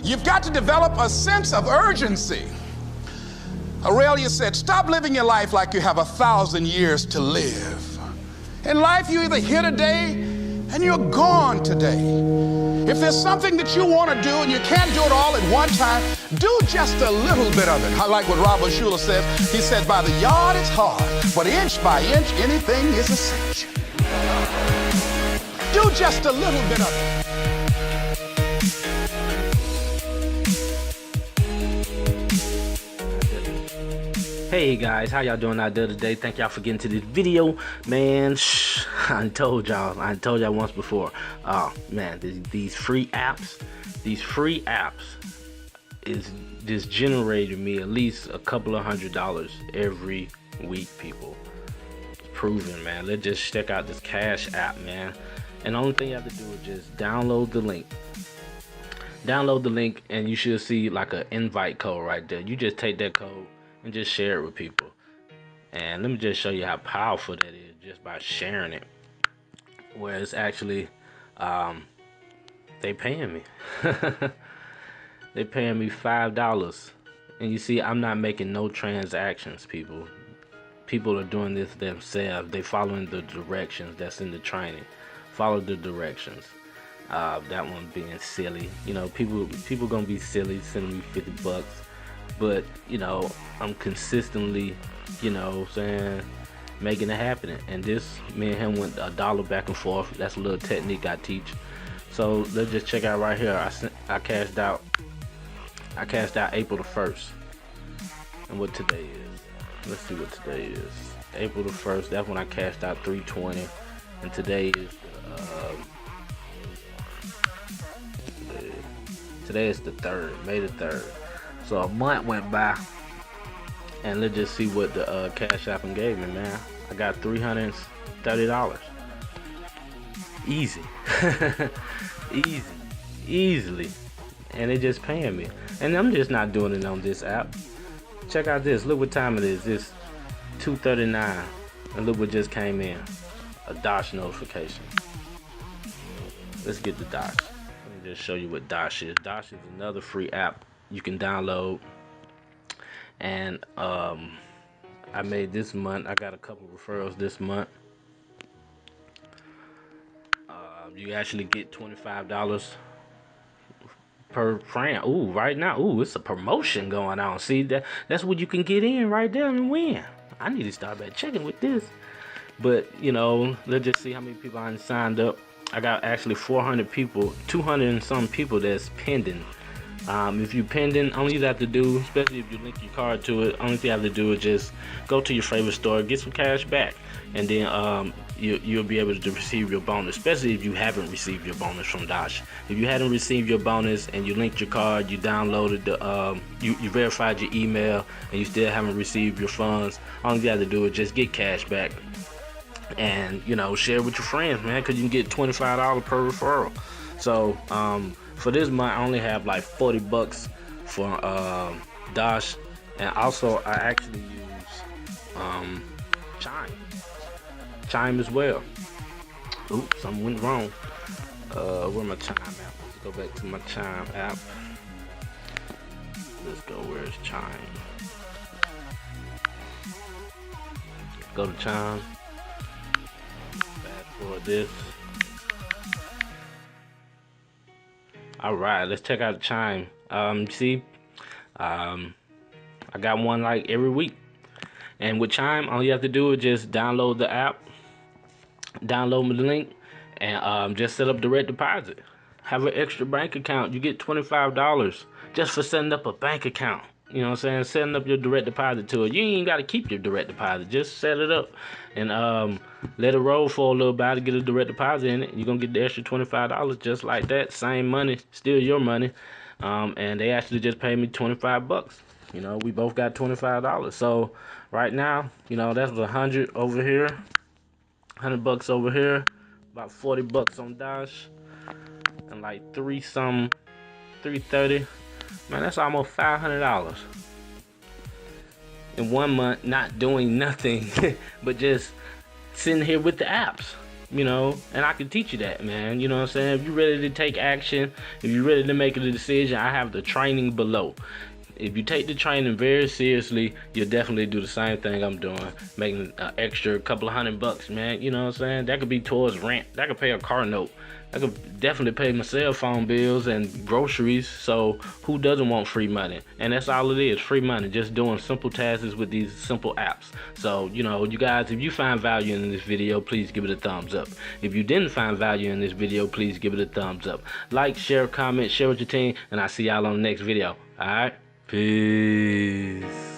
You've got to develop a sense of urgency. Aurelia said, stop living your life like you have 1,000 years to live. In life, you're either here today and you're gone today. If there's something that you want to do and you can't do it all at one time, do just a little bit of it. I like what Robert Schuller says. He said, by the yard it's hard, but inch by inch, anything is a cinch. Do just a little bit of it. Hey guys, how y'all doing out there today? Thank y'all for getting to this video, man. I told y'all once before. Oh man, these free apps is just generating me at least a couple of $100 every week, people. It's proven, man. Let's just check out this Cash app, man. And the only thing you have to do is just download the link. Download the link, and you should see like an invite code right there. You just take that code and just share it with people. And let me just show you how powerful that is just by sharing it. Where it's actually they paying me. They paying me $5. And you see, I'm not making no transactions, people. People are doing this themselves. They following the directions that's in the training. Follow the directions. That one being silly. You know, people gonna be silly sending me $50. But you know, I'm consistently, you know, saying, making it happen. And this, me and him went $1 back and forth. That's a little technique I teach. So let's just check out right here. I cashed out April the 1st. And what today is? Let's see what today is. April the 1st. That's when I cashed out $320. And today is today is the 3rd, May the 3rd. So a month went by, and let's just see what the Cash App gave me, man. I got $330. Easy. Easily. And they just paying me. And I'm just not doing it on this app. Check out this. Look what time it is. It's 2:39. And look what just came in. A DOSH notification. Let's get the DOSH. Let me just show you what DOSH is. DOSH is another free app you can download. And I made this month. I got a couple referrals this month. You actually get $25 per friend. Ooh, right now, ooh, it's a promotion going on. See, that's what you can get in right there and win. I need to start back checking with this. But you know, let's just see how many people I signed up. I got actually 400 people, 200 and some people that's pending. If you pending, only you have to do, especially if you link your card to it, only thing you have to do is just go to your favorite store, get some cash back, and then you'll be able to receive your bonus, especially if you haven't received your bonus from DOSH. If you hadn't received your bonus and you linked your card, you downloaded the, you verified your email, and you still haven't received your funds, all you have to do is just get cash back. And you know, share with your friends, man, because you can get $25 per referral. So for this month, I only have like $40 for DOSH, and also I actually use Chime as well. Oops, something went wrong. Where my Chime app? Let's go back to my Chime app. Let's go. Where's Chime? Go to Chime. For this. All right, let's check out Chime. See, I got one like every week, and with Chime, all you have to do is just download the app, download the link, and just set up direct deposit. Have an extra bank account. You get $25 just for setting up a bank account. You know what I'm saying? Setting up your direct deposit to it. You ain't got to keep your direct deposit. Just set it up and let it roll for a little while to get a direct deposit in it. You're going to get the extra $25 just like that. Same money, still your money. And they actually just paid me $25. You know, we both got $25. So right now, you know, that's 100 over here. $100 over here. About $40 on DOSH. And like $330. Man, that's almost $500 in 1 month, not doing nothing but just sitting here with the apps. you know, and I can teach you that, man. You know what I'm saying? If you're ready to take action, if you're ready to make a decision, I have the training below. If you take the training very seriously, you'll definitely do the same thing I'm doing, making an extra couple of $100, man. You know what I'm saying? That could be towards rent. That could pay a car note. I could definitely pay my cell phone bills and groceries. So who doesn't want free money? And that's all it is, free money. Just doing simple tasks with these simple apps. So, you know, you guys, if you find value in this video, please give it a thumbs up. If you didn't find value in this video, please give it a thumbs up. Like, share, comment, share with your team, and I'll see y'all on the next video. All right? Peace.